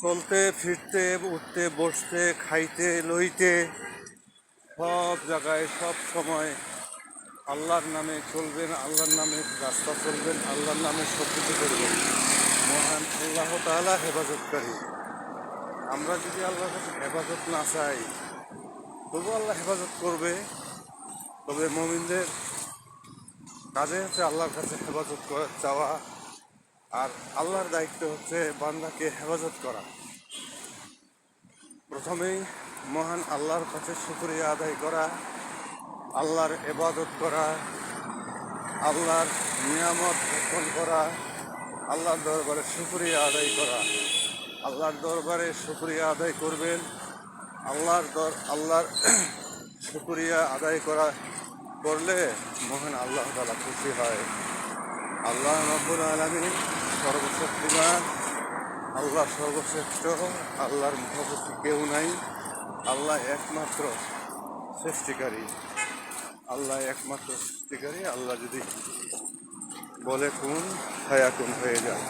চলতে ফিরতে উঠতে বসতে খাইতে লইতে সব জায়গায় সব সময় আল্লাহর নামে চলবেন, আল্লাহর নামে রাস্তা চলবেন, আল্লাহর নামে সব কিছু করবেন। মহান আল্লাহ তাআলা হেফাজতকারী। আমরা যদি আল্লাহর কাছে হেফাজত না চাই তবু আল্লাহ হেফাজত করবে। তবে মুমিনদের কাজে হচ্ছে আল্লাহর কাছে হেফাজত চাওয়া, আর আল্লাহর দায়িত্ব হচ্ছে বান্দাকে হেফাজত করা। প্রথমেই মহান আল্লাহর কাছে শুকরিয়া আদায় করা, আল্লাহর ইবাদত করা, আল্লাহর নিয়ামত ভক্ষণ করা, আল্লাহর দরবারে শুকরিয়া আদায় করা। আল্লাহর দরবারে শুকরিয়া আদায় করবেন। আল্লাহর শুকরিয়া আদায় করলে মহান আল্লাহ তাআলা খুশি হয়। আল্লাহ রাব্বুল আলামিন সর্বশক্তিমান, আল্লাহ সর্বশ্রেষ্ঠ, আল্লাহর মুখাপেক্ষী কেউ নাই। আল্লাহ একমাত্র সৃষ্টিকারী, আল্লাহ যদি বলে কুন ফায়াকুন হয়ে যায়।